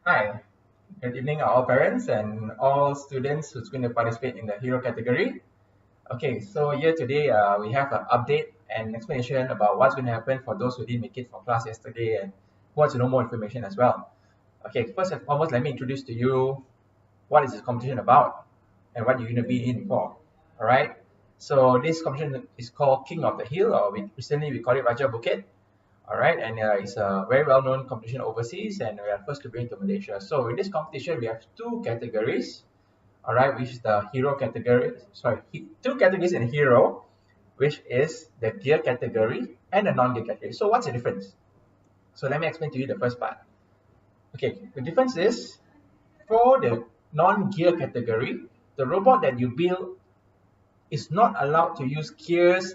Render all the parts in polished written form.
Hi, good evening all parents and all students who's going to participate in the hero category. Okay, so here today we have an update and explanation about what's going to happen for those who didn't make it for class yesterday and who wants to know more information as well. Okay, first and foremost, let me introduce to you what is this competition about and what you're going to be in for. All right, so this competition is called King of the Hill, or recently we call it Raja Bukit. All right, and it's a very well-known competition overseas, and we are first to bring to Malaysia. So in this competition, we have two categories. All right, which is the hero category. Sorry, two categories in hero, which is the gear category and the non-gear category. So what's the difference? So let me explain to you the first part. Okay, the difference is for the non-gear category, the robot that you build is not allowed to use gears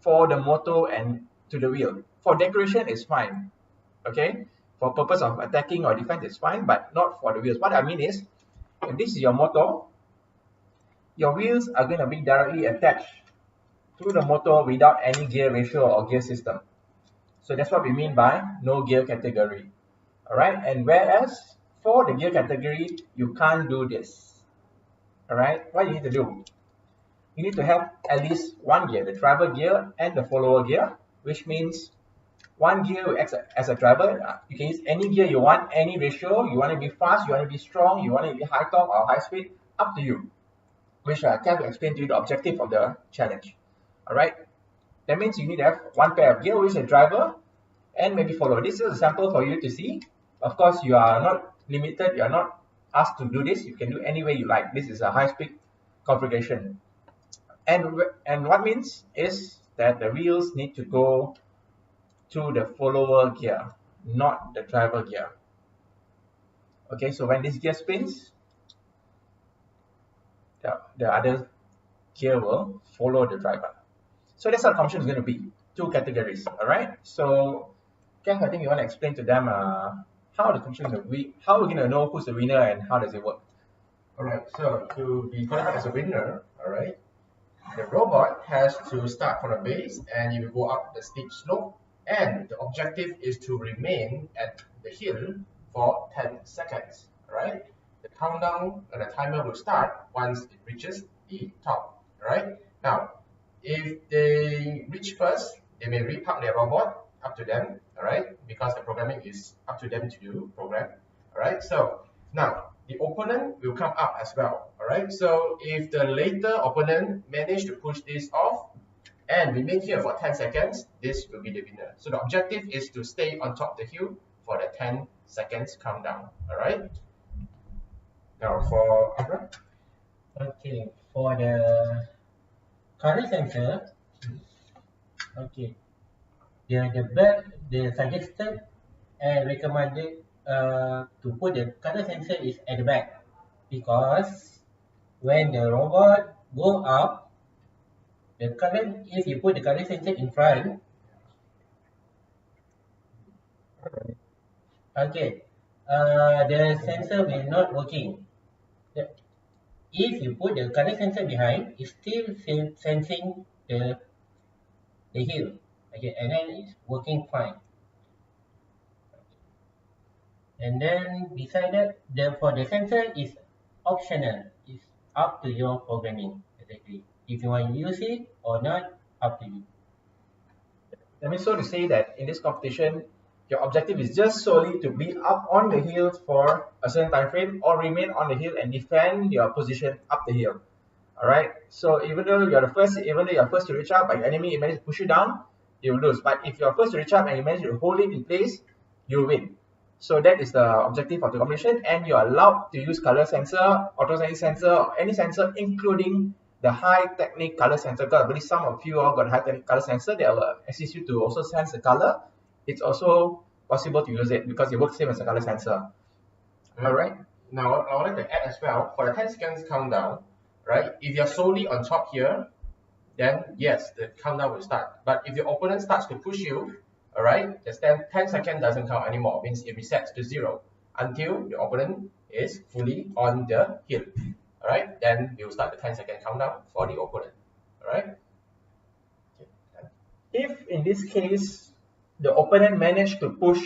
for the motor and to the wheel. For decoration, it's fine. Okay, for purpose of attacking or defense, it's fine, but not for the wheels. What I mean is, if this is your motor, your wheels are going to be directly attached to the motor without any gear ratio or gear system. So that's what we mean by no gear category. All right, and whereas for the gear category, you can't do this. All right, what you need to do? You need to have at least one gear, the driver gear and the follower gear, which means one gear acts as a driver. You can use any gear you want, any ratio. You want to be fast, you want to be strong, you want to be high torque or high speed, up to you. Which I can explain to you the objective of the challenge. All right, that means you need to have one pair of gear, which is a driver, and maybe follower. This is a sample for you to see. Of course, you are not limited. You are not asked to do this. You can do any way you like. This is a high-speed configuration. And what means is that the wheels need to go to the follower gear, not the driver gear. Okay, so when this gear spins, the other gear will follow the driver. So that's how the competition is going to be. Two categories. All right. So, Ken, I think you want to explain to them how the competition is going to be, how we're going to know who's the winner and how does it work. All right. So to be qualified as a winner, all right, the robot has to start from the base and you will go up the steep slope. And the objective is to remain at the hill for 10 seconds. All right. The countdown and the timer will start once it reaches the top. All right. Now, if they reach first, they may repark their robot, up to them, all right, because the programming is up to them to do program. All right. So now the opponent will come up as well. All right. So if the later opponent managed to push this off and remain here for 10 seconds, this will be the winner. So the objective is to stay on top of the hill for the 10 seconds countdown. All right. Now for Abra. Okay, for the color sensor, okay, the suggested and recommended to put the color sensor is at the back, because when the robot go up, the color, if you put the color sensor in front, okay, the sensor will not working. If you put the color sensor behind, it's still sensing the hill. Okay, and then it's working fine. And then beside that, for the sensor is optional. It's up to your programming, exactly. If you want to use it or not, up to you. That means so to say that in this competition, your objective is just solely to be up on the hill for a certain time frame or remain on the hill and defend your position up the hill. All right. So even though you're first to reach up, but your enemy manages to push you down, you will lose. But if you're first to reach up and you manage to hold it in place, you will win. So that is the objective of the competition, and you're allowed to use color sensor, autosonic sensor, or any sensor, including the high technique color sensor. Because I believe some of you all got high technique color sensor that will assist you to also sense the color. It's also possible to use it because it works same as a color sensor. All right. Now I would like to add as well, for the 10 seconds countdown, right? If you're solely on top here, then yes, the countdown will start. But if your opponent starts to push you, all right, the 10 seconds doesn't count anymore. It means it resets to 0 until the opponent is fully on the hill. All right, then we will start the 10-second countdown for the opponent. All right. If in this case the opponent managed to push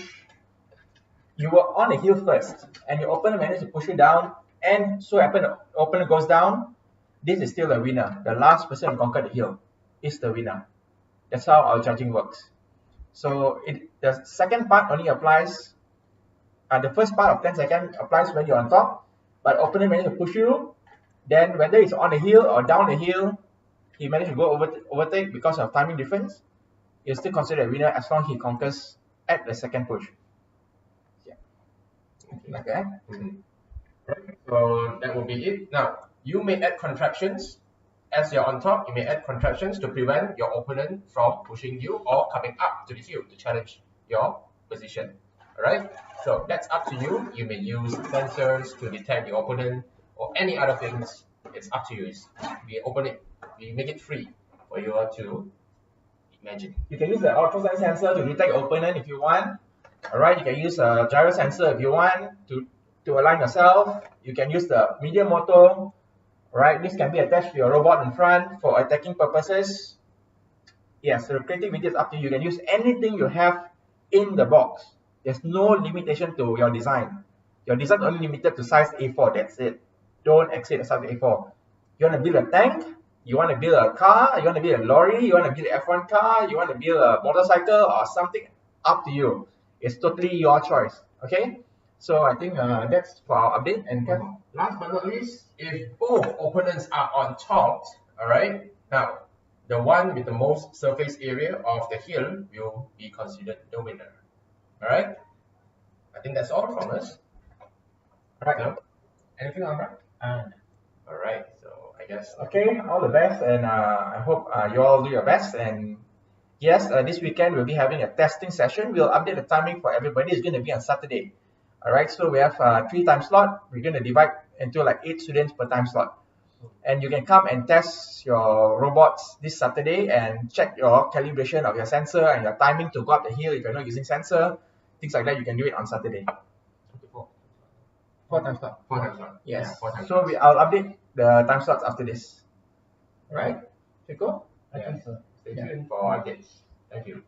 you were on the hill first, and your opponent managed to push you down, and so happen the opponent goes down, this is still the winner. The last person to conquer the hill is the winner. That's how our judging works. So the second part only applies, the first part of 10 seconds applies when you're on top, but opponent managed to push you, then whether it's on the hill or down the hill, he managed to go overtake because of timing difference, you're still considered a winner as long as he conquers at the second push. Yeah. Okay. Right. So that will be it. Now, you may add contractions. As you're on top, you may add contractions to prevent your opponent from pushing you or coming up to the hill to challenge your position. Alright? So that's up to you. You may use sensors to detect your opponent or any other things. It's up to you. We open it, we make it free for you all to imagine. You can use the ultrasound sensor to detect your opponent if you want. Alright, you can use a gyro sensor if you want to align yourself. You can use the medium motor. Right, this can be attached to your robot in front for attacking purposes. Yes, so creativity is up to you. You can use anything you have in the box. There's no limitation to your design. Your design is only limited to size A4, that's it. Don't exceed the size A4. You want to build a tank, you want to build a car, you want to build a lorry, you want to build an F1 car, you want to build a motorcycle or something, up to you. It's totally your choice, okay? So I think that's for our update. And last but not least, if both opponents are on top, alright, now the one with the most surface area of the hill will be considered the winner. Alright? I think that's all from us. Alright, no? Anything on that? Alright, so I guess. Okay, all the best, and I hope you all do your best. And yes, this weekend we'll be having a testing session. We'll update the timing for everybody. It's going to be on Saturday. Alright, so we have 3 time slot. We're going to divide into like 8 students per time slot. And you can come and test your robots this Saturday and check your calibration of your sensor and your timing to go up the hill if you're not using sensor. Things like that, you can do it on Saturday. 4 time slot. 4 time slot. Yes. Yeah, 4 time so I'll update the time slots after this. Alright, Chico? I think so. Stay tuned for updates. Thank you.